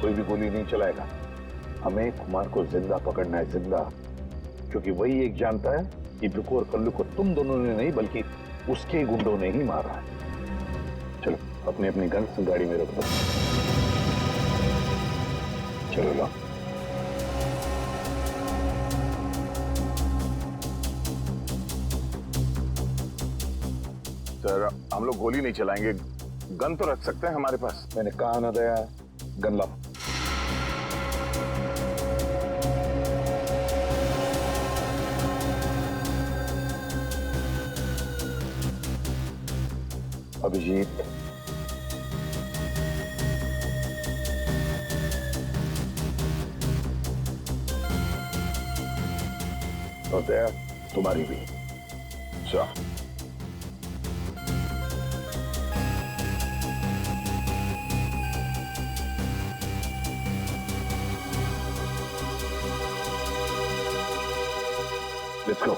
कोई भी गोली नहीं चलाएगा। हमें कुमार को जिंदा पकड़ना है, जिंदा, क्योंकि वही एक जानता है कि बिकू और कल्लू को तुम दोनों ने नहीं बल्कि उसके गुंडों ने ही मारा है। चलो अपनी अपनी गन्स गाड़ी में रख दो। चलो लो। सर हम लोग गोली नहीं चलाएंगे, गन तो रख सकते हैं हमारे पास। मैंने कहा ना दया, गन लाओ। अभिजीत, और दया तुम्हारी भी। चलो Let's go.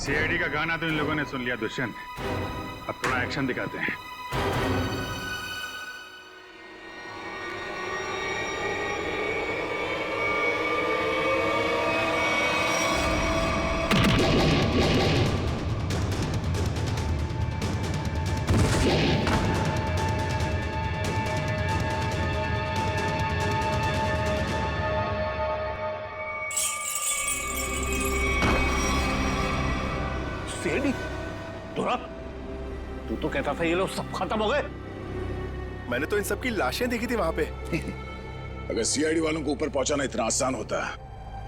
सीआईडी का गाना तो इन लोगों ने सुन लिया दुष्यंत, अब थोड़ा एक्शन दिखाते हैं। तू तो कहता था ये लोग सब खत्म हो गए। मैंने तो इन सब की लाशें देखी थी वहां पे। अगर सीआईडी वालों को ऊपर पहुंचाना इतना आसान होता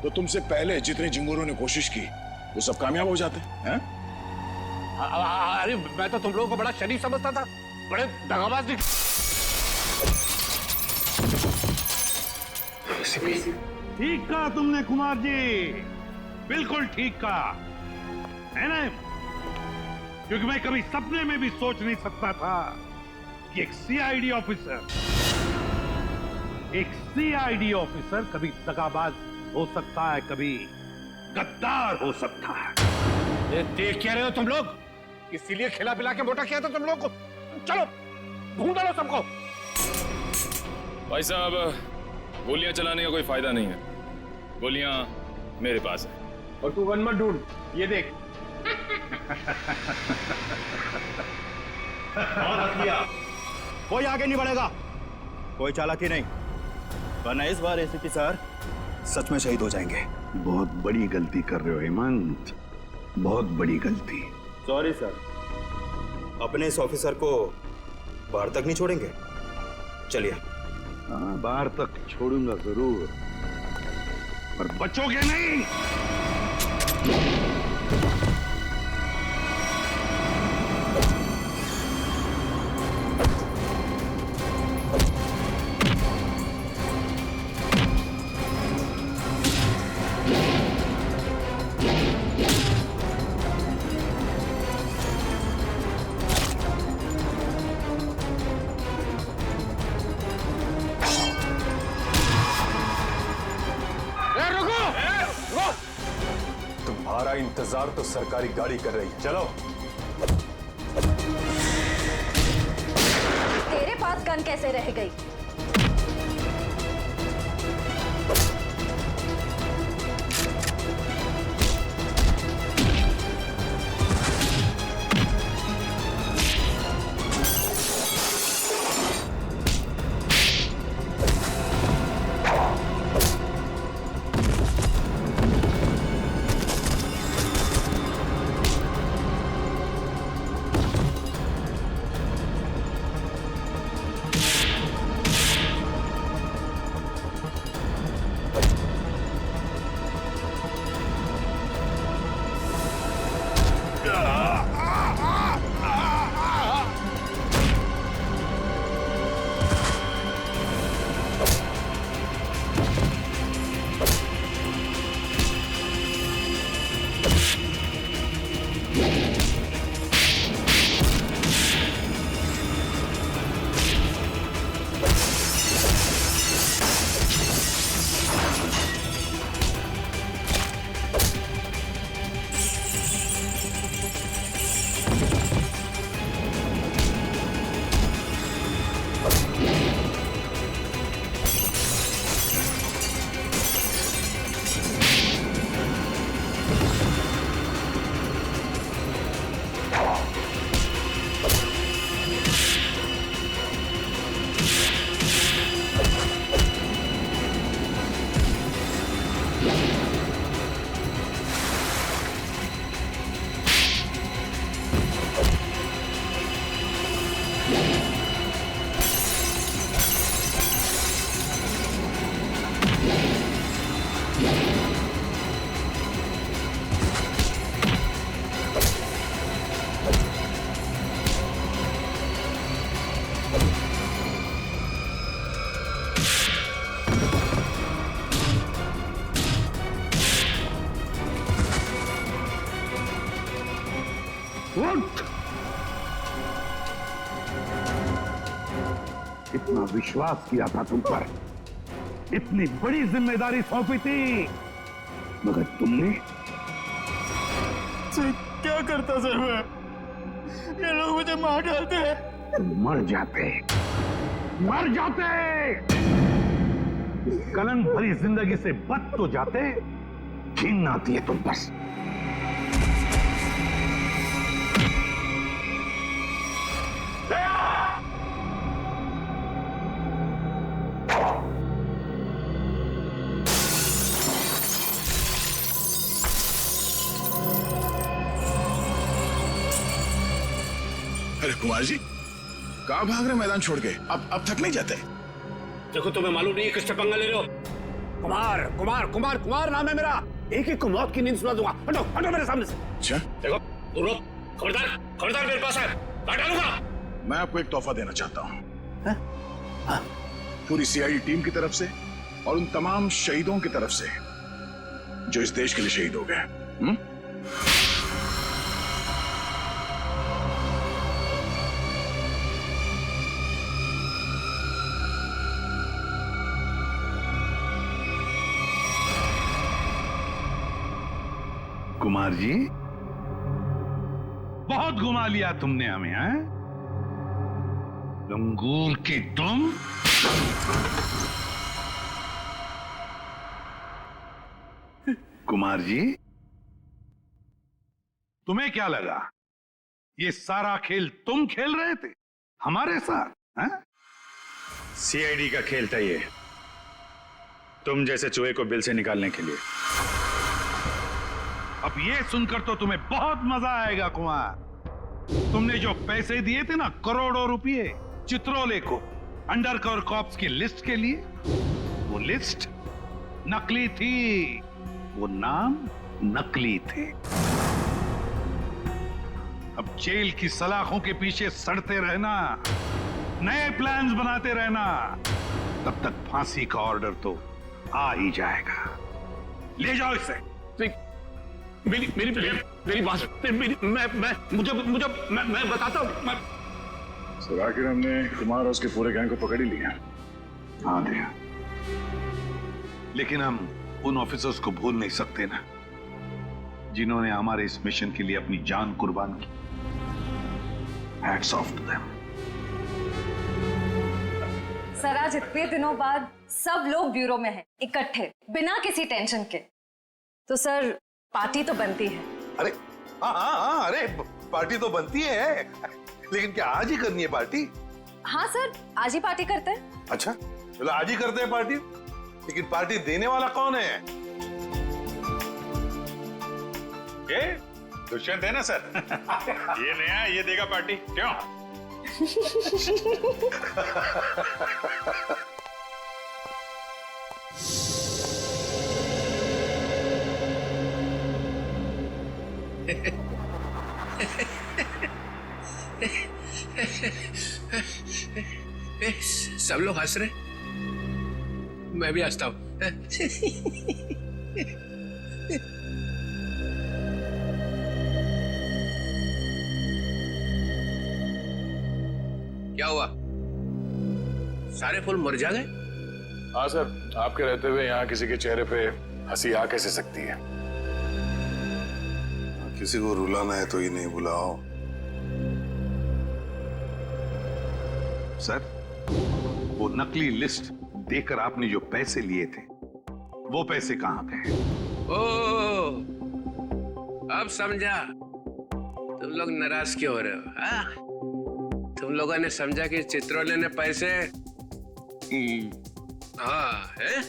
तो तुमसे पहले जितने जिंगूरों ने कोशिश की वो सब कामयाब हो जाते हैं। अरे मैं तो तुम लोगों को बड़ा शरीफ समझता था, बड़े दगाबाज निकले। ठीक कहा तुमने कुमार जी, बिल्कुल ठीक कहा है ना, क्योंकि मैं कभी सपने में भी सोच नहीं सकता था कि एक सीआईडी ऑफिसर कभी दगाबाज हो सकता है, कभी गद्दार हो सकता है। ये देख क्या रहे हो तुम लोग? इसीलिए खिला पिला के मोटा किया था तुम लोग को। चलो ढूंढ लो सबको। भाई साहब, गोलियां चलाने का कोई फायदा नहीं है, गोलियां मेरे पास है। और तू गन मत ढूंढ, ये देख। कोई आगे नहीं बढ़ेगा, कोई चालाकी नहीं, वरना इस बार एसीपी सर सच में शहीद हो जाएंगे। बहुत बड़ी गलती कर रहे हो हेमंत, बहुत बड़ी गलती। सॉरी सर, अपने इस ऑफिसर को बाहर तक नहीं छोड़ेंगे। चलिए। हाँ, बाहर तक छोड़ूंगा जरूर, पर बचोगे नहीं। तुम्हारा इंतजार तो सरकारी गाड़ी कर रही है। चलो। तेरे पास गन कैसे रह गई? उठ! इतना विश्वास किया था तुम पर, इतनी बड़ी जिम्मेदारी सौंपी थी, मगर तुमने क्या करता सर मैं? ये लोग मुझे मार डालते हैं। तुम मर जाते, मर जाते। कलंक भरी जिंदगी से बच तो जाते, घिन आती है तुम बस। अरे कुमार जी, कहाँ भाग रहे मैदान छोड़ के? अब थक नहीं जाते? देखो, तुम्हें मालूम नहीं है किससे पंगा ले रहे हो? कुमार कुमार कुमार कुमार नाम है मेरा। एक एक को मौत की नींद सुना दूंगा। हटो हटो मेरे सामने से। अच्छा, देखो, दूर रहो। खबरदार खबरदार, मेरे पास है, काट डालूंगा। मैं आपको एक तोहफा देना चाहता हूँ, पूरी सीआईडी टीम की तरफ से और उन तमाम शहीदों की तरफ से जो इस देश के लिए शहीद हो गए। कुमार जी, बहुत घुमा लिया तुमने हमें, हैं? लंगूर की तुम। कुमार जी, तुम्हें क्या लगा ये सारा खेल तुम खेल रहे थे हमारे साथ, हैं? सीआईडी का खेल था ये, तुम जैसे चूहे को बिल से निकालने के लिए। अब ये सुनकर तो तुम्हें बहुत मजा आएगा कुमार। तुमने जो पैसे दिए थे ना, करोड़ों रुपए चित्रोले को अंडरकवर कॉप्स की लिस्ट के लिए, वो लिस्ट नकली थी, वो नाम नकली थे। अब जेल की सलाखों के पीछे सड़ते रहना, नए प्लान्स बनाते रहना, तब तक फांसी का ऑर्डर तो आ ही जाएगा। ले जाओ इसे। मेरी मेरी मेरी बात, मैं बताता हूँ। सर, आखिर हमने कुमार और उसके पूरे गैंग को पकड़ ही लिया। हाँ दिया, लेकिन हम उन ऑफिसर्स को भूल नहीं सकते ना, जिन्होंने हमारे इस मिशन के लिए अपनी जान कुर्बान की। Hats off to them. Sir आज इतने दिनों बाद सब लोग ब्यूरो में हैं, इकट्ठे, बिना किसी टेंशन के। तो सर पार्टी तो बनती है। अरे हाँ, अरे पार्टी तो बनती है, लेकिन क्या आज ही करनी है पार्टी? हाँ सर, आज ही पार्टी करते हैं। अच्छा चलो आज ही करते हैं पार्टी, लेकिन पार्टी देने वाला कौन है? ये दुष्यंत है ना सर? ये नया है, ये देगा पार्टी। क्यों? सब लोग हंस रहे, मैं भी हंसता हूं। क्या हुआ? सारे फूल मुरझा गए? हाँ सर, आपके रहते हुए यहाँ किसी के चेहरे पे हंसी आ कैसे सकती है? किसी को रुलाना है तो ही नहीं बुलाओ। सर वो नकली लिस्ट देकर आपने जो पैसे लिए थे, वो पैसे कहां गए? ओ, अब समझा तुम लोग नाराज क्यों हो रहे हो? हाँ? तुम लोगों ने समझा कि चित्रोले ने पैसे हाँ है?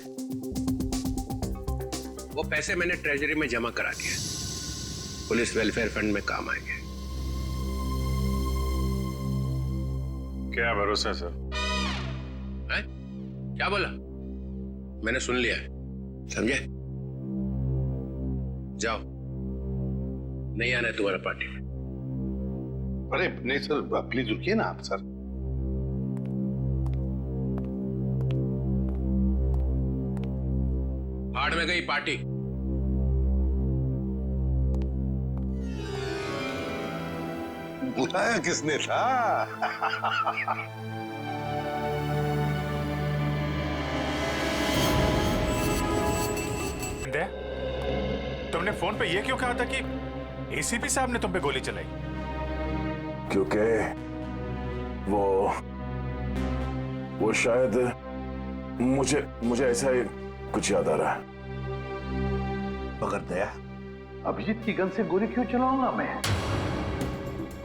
वो पैसे मैंने ट्रेजरी में जमा करा दिए, पुलिस वेलफेयर फंड में काम आएंगे। क्या भरोसा सर? है? क्या बोला? मैंने सुन लिया है, समझे? जाओ, नहीं आना है तुम्हारा पार्टी में। अरे नहीं सर, प्लीज रुकिए ना आप सर। भाड़ में गई पार्टी। बुलाया किसने था? तुमने फोन पे ये क्यों कहा था कि एसीपी साहब ने तुम पे गोली चलाई? क्योंकि वो शायद मुझे ऐसा ही कुछ याद आ रहा है। मगर दया, अभिजीत की गन से गोली क्यों चलाऊंगा मैं?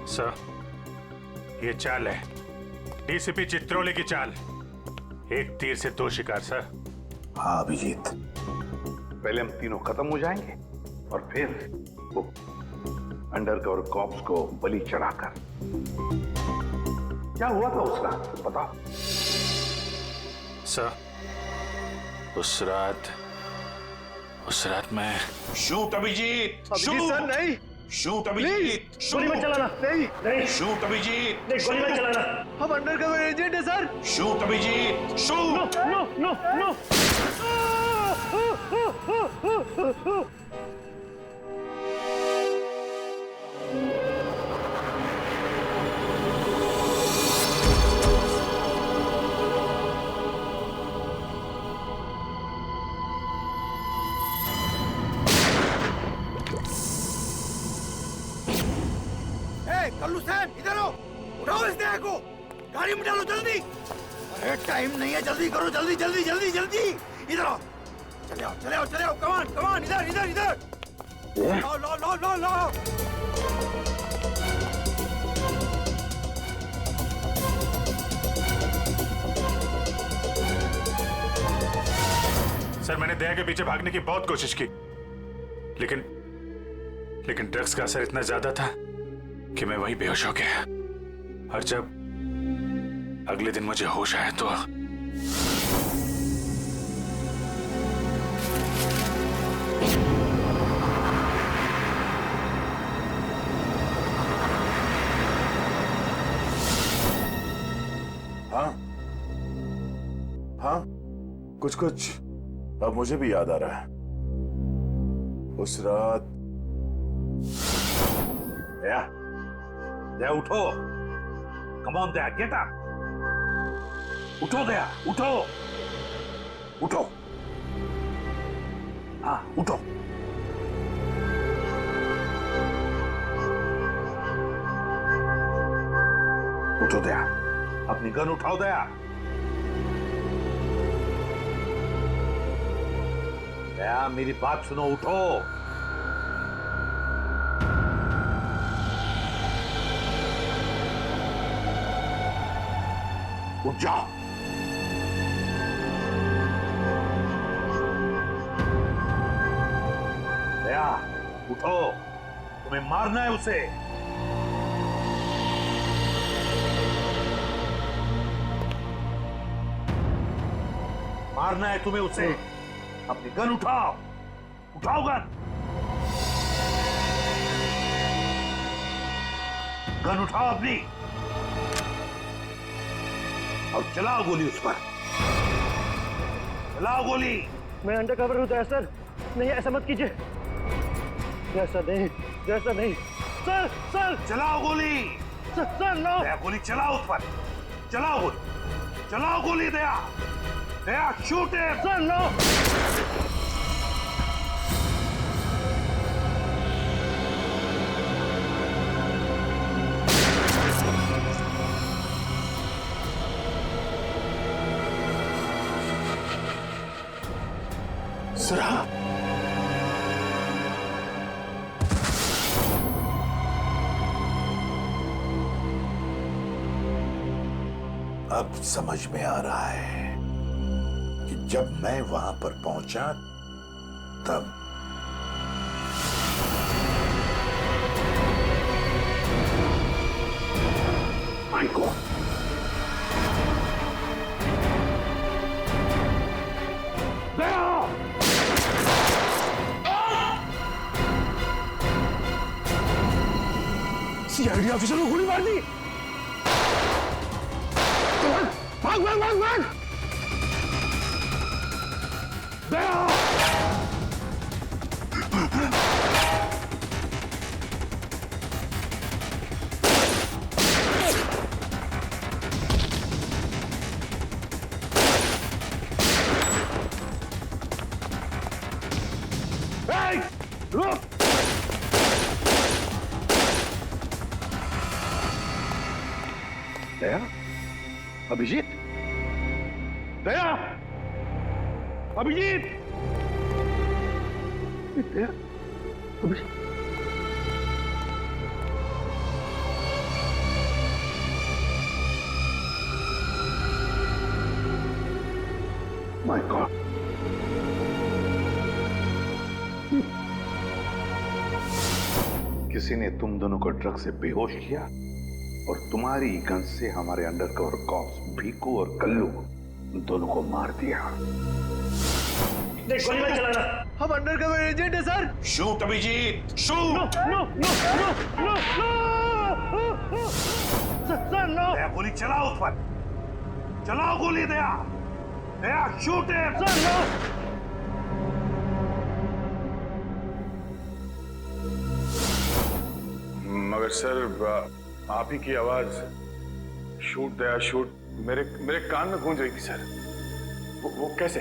सर, ये चाल है डीसीपी चित्रोले की चाल। एक तीर से दो शिकार सर। हाँ अभिजीत, पहले हम तीनों खत्म हो जाएंगे और फिर वो अंडरकवर कॉप्स को बलि चढ़ाकर। क्या हुआ था उस रात बताओ? सर, उस रात मैं शूट अभिजीत, शूट सर नहीं, शूट अभिजीत, गोली मत चलाना। नहीं नहीं, शूट अभिजीत, नहीं गोली मत चलाना। हम अंडरकवर एजेंट है sir. Shoot Abhijeet, shoot. No no no. Kallu साहब इधर आओ, उठाओ इस देह को, गाड़ी में डालो जल्दी। अरे टाइम नहीं है, जल्दी करो, जल्दी जल्दी जल्दी जल्दी। इधर आओ, चले आओ चले आओ चले आओ, कमान कमान, इधर इधर इधर। लो लो लो लो लो। सर, मैंने दया के पीछे भागने की बहुत कोशिश की, लेकिन ड्रग्स का असर इतना ज्यादा था कि मैं वहीं बेहोश हो गया। और जब अगले दिन मुझे होश आया तो हाँ, कुछ अब मुझे भी याद आ रहा है। उस रात दया उठो, come on Daya, get up, उठो दया, उठो उठो, हाँ उठो। उठो दया, अपनी गन उठाओ दया। दया मेरी बात सुनो, उठो। उठ जाओ। दया उठो, तुम्हें मारना है उसे। मारना है तुम्हें उसे। अपनी गन उठाओ, उठाओ गन। गन उठाओ अपनी और चलाओ गोली उस पर। चलाओ गोली। मैं अंडर कवर हूँ दया सर, नहीं ऐसा मत कीजिए। दया सर नहीं, दया सर नहीं। सर सर चलाओ गोली। Sir no. दया गोली चलाओ उस पर। चलाओ गोली, चलाओ गोली। दया, दया शूट है। Sir no. सरा, अब समझ में आ रहा है कि जब मैं वहां पर पहुंचा तब माय गॉड, सीआईडी ऑफिसर को गोली मार दी। भाग भाग भाग भाग। दया, रुक। दया, अभिजीत, दया, अभिजीत, दया, अभिजीत। माय गॉड, किसी ने तुम दोनों को ड्रग से बेहोश किया और तुम्हारी गन से हमारे अंडरकवर कॉप्स भीकू और कल्लू दोनों को मार दिया। गोली मत चलाना, हम अंडरकवर एजेंट है sir. Shoot Abhijeet, shoot. No no no no no. Sir no. Daya गोली चलाओ उस पर। चलाओ गोली। दया, दया शूट है। Sir no. मगर सर आप ही की आवाज शूट दया शूट मेरे कान में गूंज रही थी सर। वो कैसे?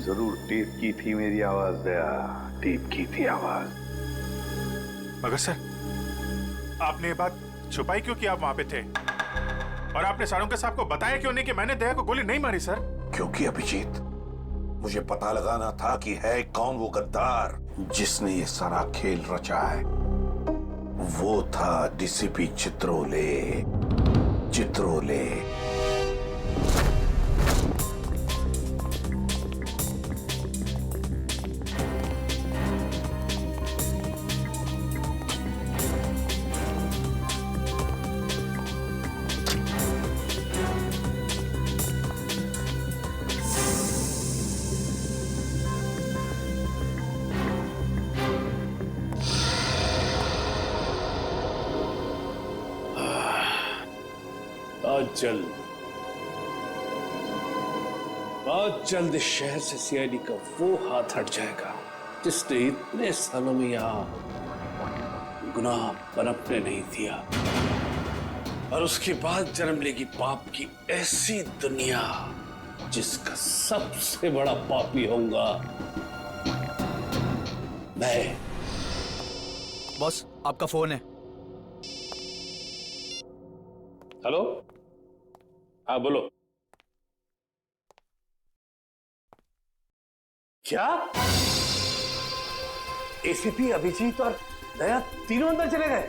जरूर टेप की थी मेरी आवाज दया, टेप की थी आवाज। मगर सर आपने ये बात छुपाई क्यों कि आप वहां पे थे? और आपने सारंग साहब को बताया क्यों नहीं कि मैंने दया को गोली नहीं मारी सर? क्योंकि अभिजीत, मुझे पता लगाना था कि है कौन वो गद्दार जिसने ये सारा खेल रचा है। वो था डीसीपी चित्रोले। चित्रोले बहुत जल्द इस शहर से सीआईडी का वो हाथ हट जाएगा जिसने इतने सालों में यहाँ गुनाह पनपने नहीं दिया। और उसके बाद जन्म लेगी पाप की ऐसी दुनिया जिसका सबसे बड़ा पापी होऊंगा मैं। बॉस आपका फोन है। हेलो, हाँ बोलो। क्या एसीपी अभिजीत और दया तीनों अंदर चले गए?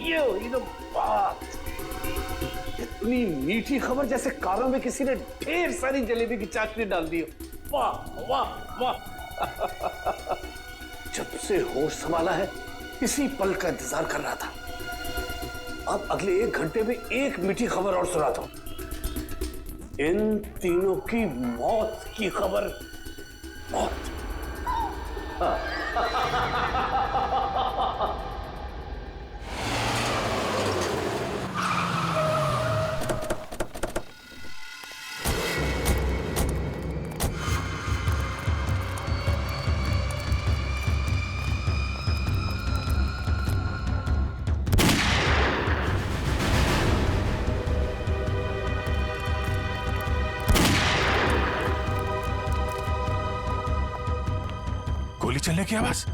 ये हुई ना बात। इतनी मीठी खबर जैसे कारों में किसी ने ढेर सारी जलेबी की चाशनी डाल दी। वाह वाह वाह। जब से होश संभाला है इसी पल का इंतजार कर रहा था। अब अगले 1 घंटे में एक मीठी खबर और सुनाता हूं। इन तीनों की मौत की खबर। मौत। गोली चलने की आवाज।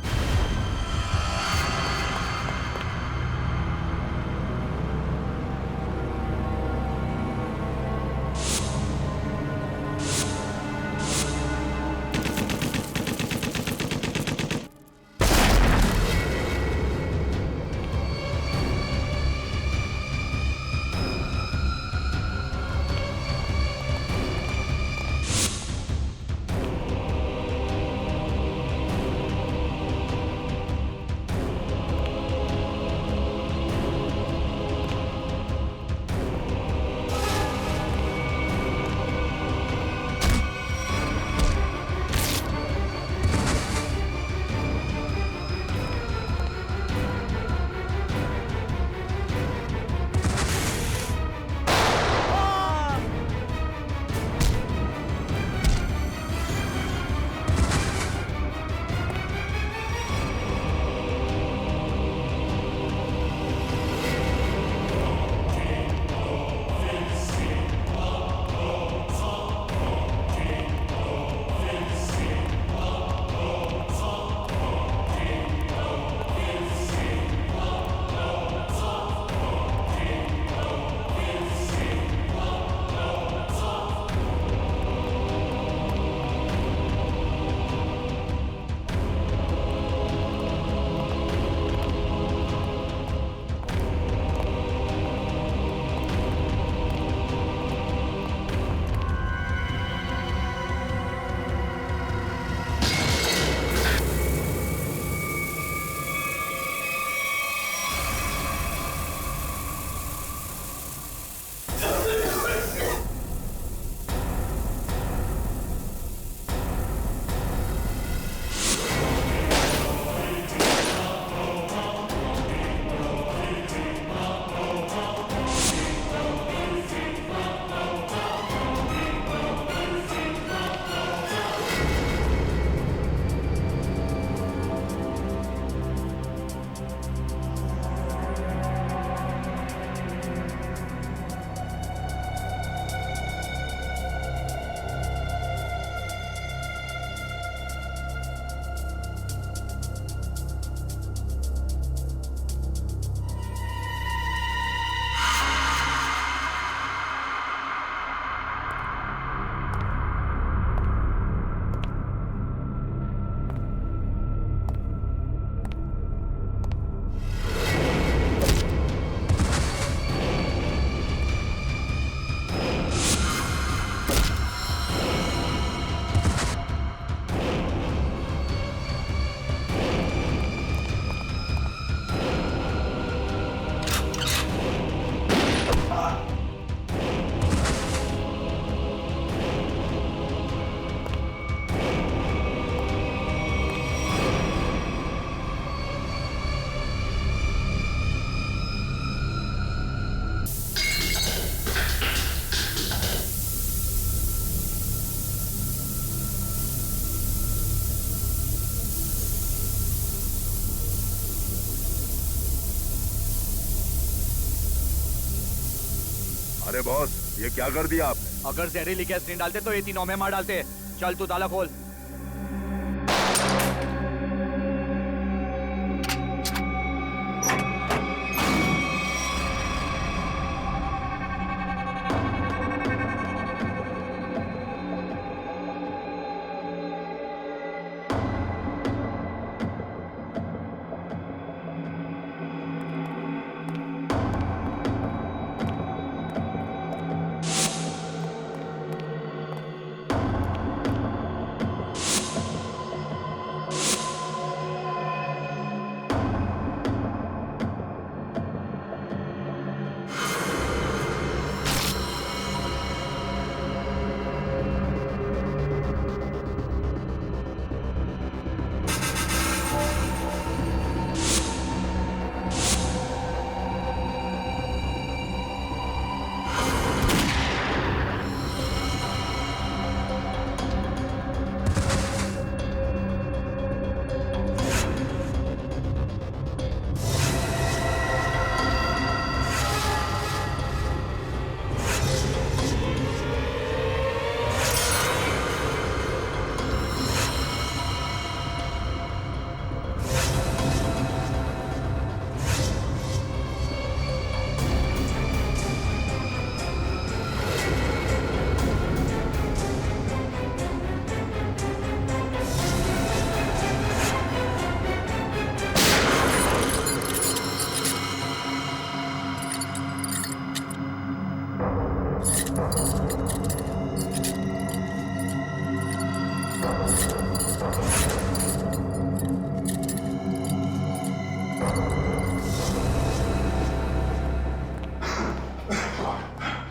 अरे बॉस, ये क्या कर दिया आपने? अगर जहरीली गैस नहीं डालते तो ये तीनों में मार डालते। चल तू ताला खोल।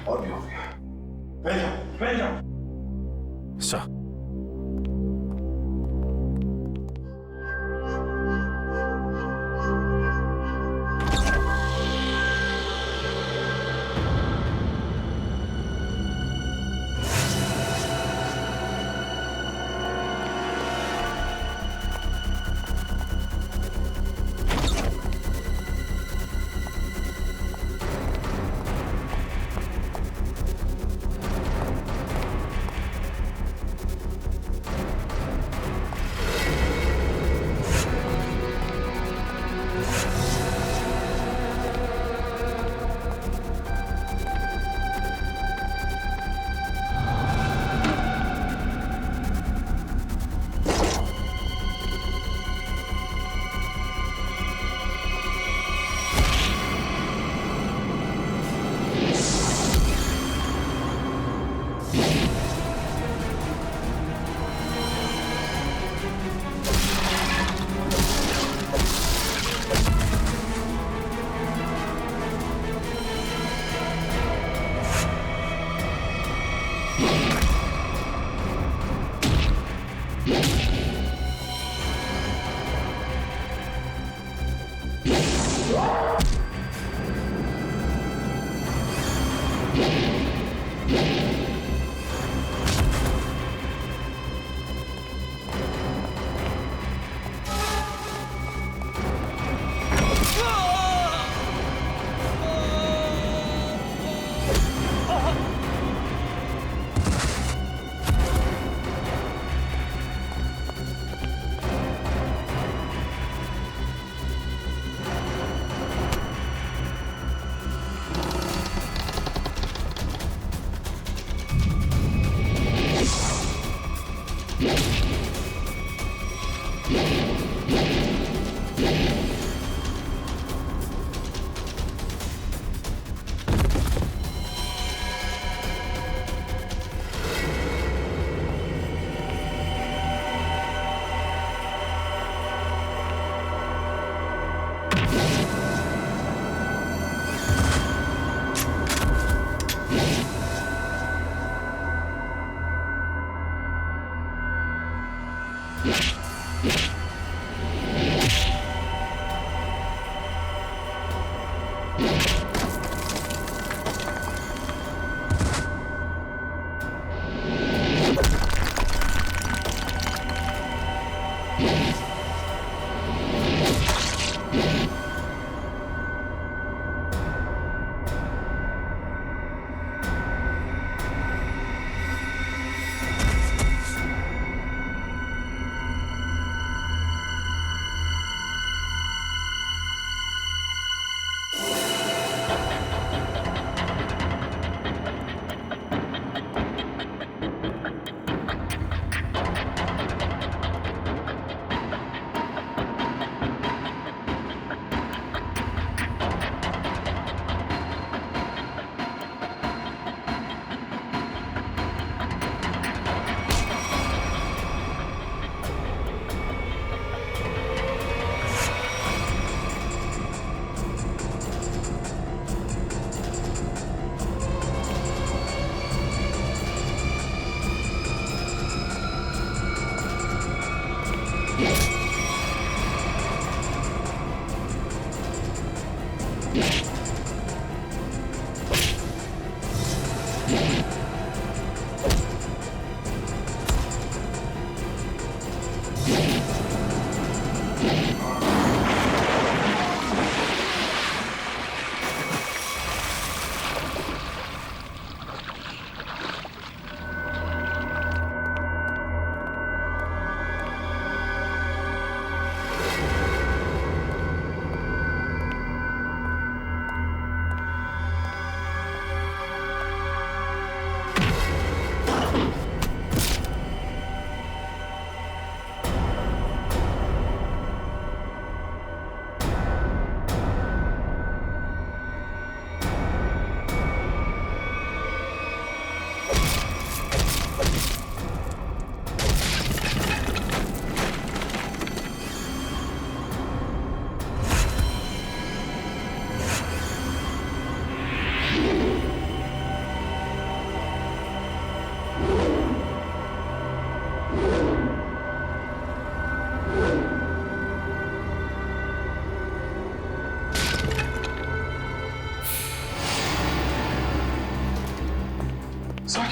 और भी हो गया। सर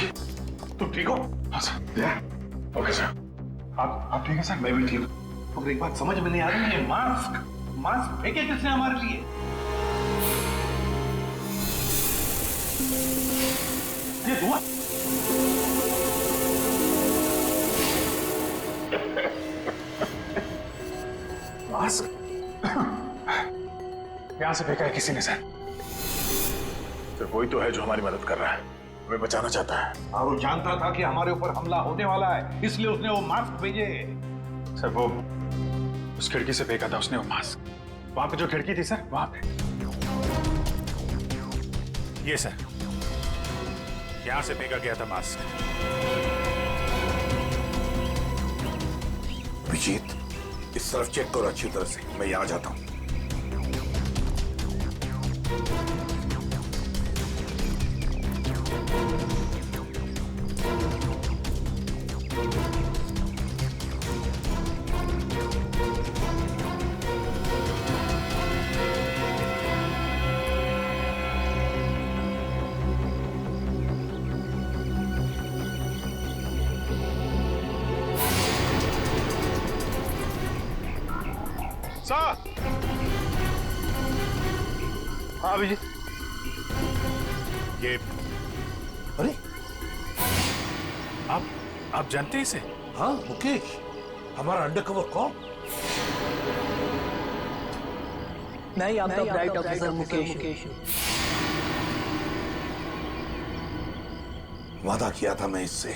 अभिजीत तुम ठीक हो? हाँ सर। Okay sir. आप ठीक है सर? मैं भी ठीक हूँ। तो एक बात समझ में नहीं आ रही है, मास्क फेंके किसने हमारे लिए? ये धुआं मास्क यहां से फेंका है किसी ने सर। तो कोई तो है जो हमारी मदद कर रहा है, हमें बचाना चाहता है। और वो जानता था कि हमारे ऊपर हमला होने वाला है, इसलिए उसने वो मास्क भेजे। सर वो उस खिड़की से फेंका था उसने वो मास्क। वहां पे जो खिड़की थी सर, वहां पे। ये सर, यहां से फेंका गया था मास्क। अभिजीत, इस तरफ चेक करो अच्छी तरह से, मैं यहां जाता हूं। हाँ अभिजीत, ये अरे आप जानते हैं इसे? हाँ मुकेश, हमारा अंडरकवर कौन? नहीं, आपका ब्राइट ऑफिसर मुकेश। वादा किया था मैं इससे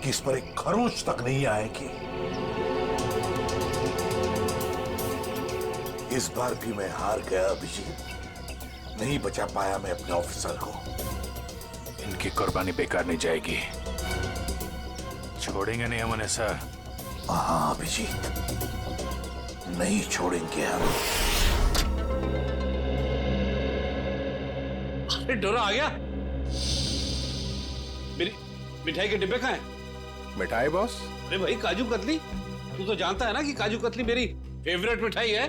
कि इस पर एक खरोंच तक नहीं आएगी। इस बार भी मैं हार गया अभिजीत, नहीं बचा पाया मैं अपने ऑफिसर को। इनकी कुर्बानी बेकार नहीं जाएगी, छोड़ेंगे नहीं हम उन्हें सर। हाँ अभिजीत, नहीं छोड़ेंगे हम। डोरा आ गया? मेरी मिठाई के डिब्बे कहाँ हैं? मिठाई बॉस? अरे भाई, काजू कतली, तू तो जानता है ना कि काजू कतली मेरी फेवरेट मिठाई है।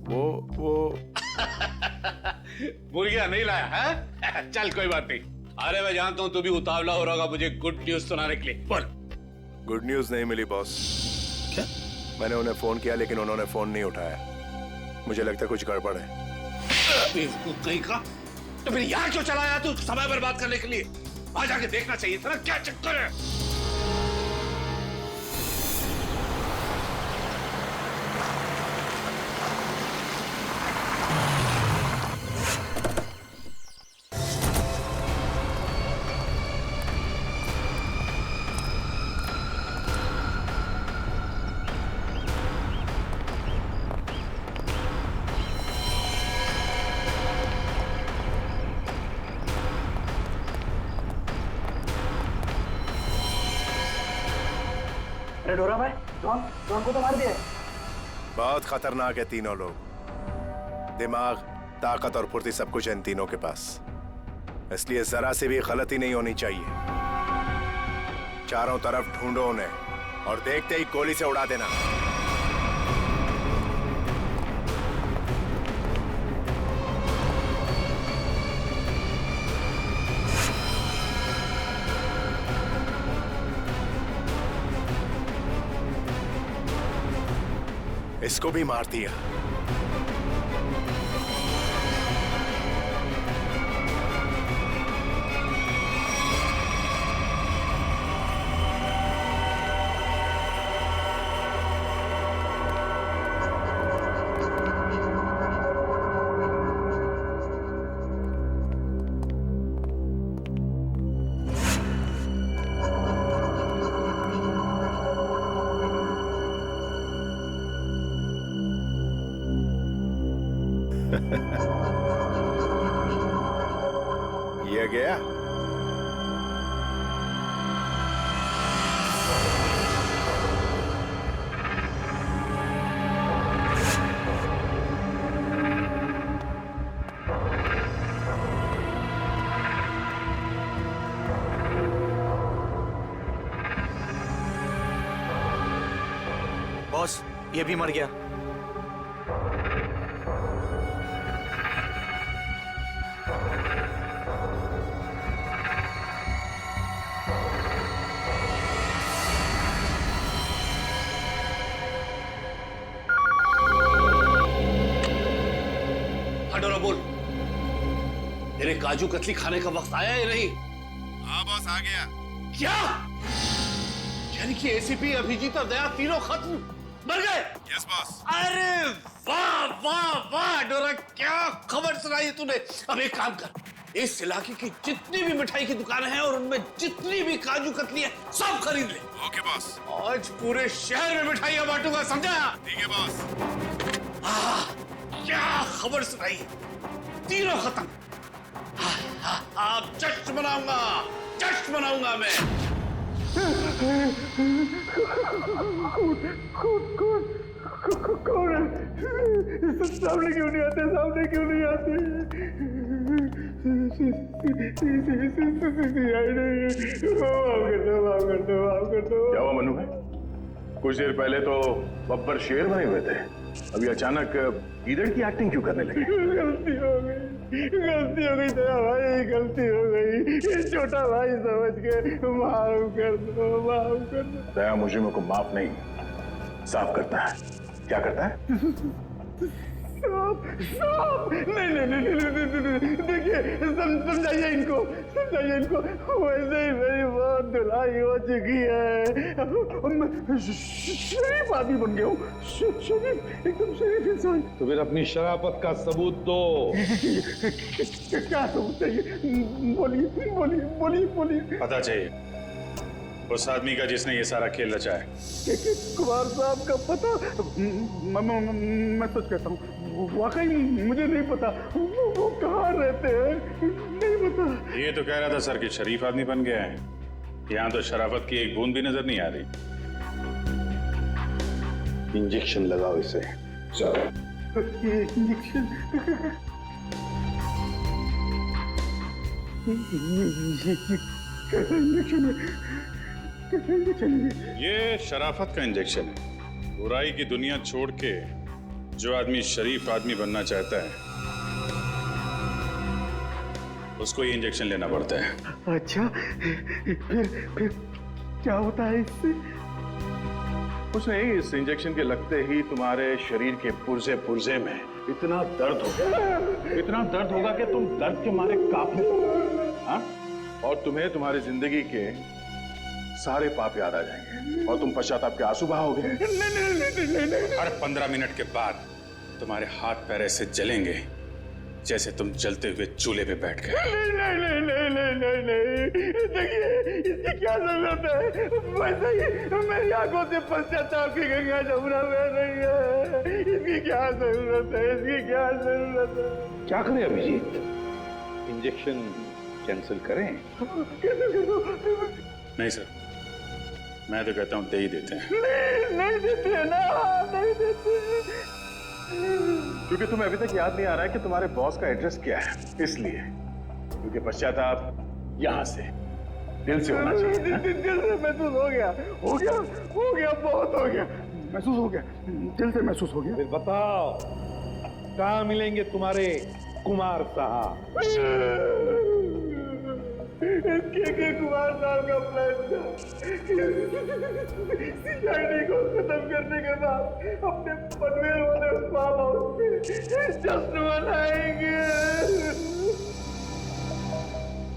वो भूल गया, नहीं लाया है? चल कोई बात नहीं। अरे मैं जानता हूँ तू भी उतावला हो रहा होगा मुझे गुड न्यूज सुनाने के लिए। बोल। गुड न्यूज नहीं मिली बॉस। क्या? मैंने उन्हें फोन किया लेकिन उन्होंने फोन नहीं उठाया। मुझे लगता है कुछ गड़बड़ है। बेवकूफ कहीं का, तो फिर यहाँ क्यों चला आया तू समय बर्बाद करने के लिए? आ जाके देखना चाहिए था ना क्या चक्कर है। अरे डोरा भाई, जॉन को तो मार दिया। बहुत खतरनाक है तीनों लोग। दिमाग, ताकत और फुर्ती सब कुछ है इन तीनों के पास, इसलिए जरा सी भी गलती नहीं होनी चाहिए। चारों तरफ ढूंढो उन्हें और देखते ही गोली से उड़ा देना। इसको भी मार दिया। ये गया। बॉस, ये भी मर गया। काजू कतली खाने का वक्त आया या नहीं? हाँ बॉस, आ गया। क्या? यानी कि एसीपी, अभिजीत और दया तीनों खत्म, मर गए? Yes boss. अरे वाह वाह वाह डोरा, क्या खबर सुनाई है तूने। अब एक काम कर, इस इलाके की जितनी भी मिठाई की दुकानें हैं और उनमें जितनी भी काजू कतली है सब खरीद ले। Okay boss. आज पूरे शहर में मिठाइयां बांटूंगा, समझा? ठीक है बॉस। क्या खबर सुनाई है, तीनों खत्म। अब जश्न मनाऊंगा, जश्न मनाऊंगा मैं। कौन है? सामने क्यों नहीं आते? सामने क्यों नहीं आते? क्या हुआ मनु भाई? कुछ देर पहले तो बब्बर शेर बने हुए थे, अभी अचानक ईदड़ की एक्टिंग क्यों करने लगे? गलती हो गई दया भाई, गलती हो गई। छोटा भाई समझ के माफ कर दो, माफ कर दो। दया मुजरिमों को माफ नहीं, साफ करता है। क्या करता है? नहीं, देखिए समझाइए इनको, वैसे ही मेरी बहुत धुलाई हो चुकी है। मैं शरीफ आदमी बन गया हूँ, शरीफ, एकदम शरीफ इंसान। तो फिर अपनी शराफत का सबूत दो। क्या सबूत चाहिए? बोलिए। पता चाहिए उस आदमी का जिसने ये सारा खेल रचा है। कुमार साहब का पता? मैं सच कहता हूँ, वाकई मुझे नहीं पता। वो कहाँ रहते हैं नहीं पता। ये तो कह रहा था सर कि शरीफ आदमी बन गया है। यहाँ तो शराफत की एक बूंद भी नजर नहीं आ रही। इंजेक्शन लगाओ इसे। ये शराफत का इंजेक्शन है। बुराई की दुनिया छोड़ के जो आदमी शरीफ आदमी बनना चाहता है उसको ये इंजेक्शन लेना पड़ता है। अच्छा, फिर क्या होता है इससे? कुछ नहीं, इस इंजेक्शन के लगते ही तुम्हारे शरीर के पुर्जे में इतना दर्द होगा कि तुम दर्द के मारे कांपने लगोगे। हाँ? और तुम्हें तुम्हारी जिंदगी के सारे पाप याद आ जाएंगे और तुम पश्चाताप के आंसू बहाओगे। हर 15 मिनट के बाद तुम्हारे हाथ पैर ऐसे जलेंगे जैसे तुम जलते हुए चूल्हे पे बैठ गए। नहीं, देखिए इसकी क्या जरूरत है? वैसे ही मेरी आंखों से पश्चाताप की गंगा जमुना बह रही है। इसकी क्या जरूरत है? क्या करें अभिजीत? इंजेक्शन कैंसिल करें? नहीं सर, मैं तो कहता हूँ दे ही देते हैं। नहीं देते ना, नहीं देते। क्योंकि तुम्हें अभी तक याद नहीं आ रहा है कि तुम्हारे बॉस का एड्रेस क्या है, इसलिए। क्योंकि पश्चाताप यहाँ से, दिल से होना चाहिए। दिल से महसूस हो गया, बहुत हो गया, महसूस हो गया, दिल से महसूस हो गया। फिर बताओ कहाँ मिलेंगे तुम्हारे कुमार साहब? के कुमार साहब का प्लान था सीआईडी को खत्म करने के बाद अपने पनवेल वाले फार्म हाउस पे जश्न मनाएंगे।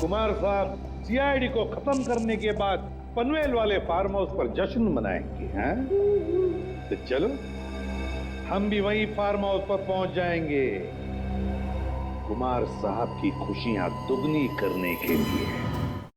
कुमार साहब सीआईडी को खत्म करने के बाद पनवेल वाले फार्म हाउस पर जश्न मनाएंगे, हैं? तो चलो हम भी वही फार्म हाउस पर पहुंच जाएंगे कुमार साहब की खुशियां दुगनी करने के लिए।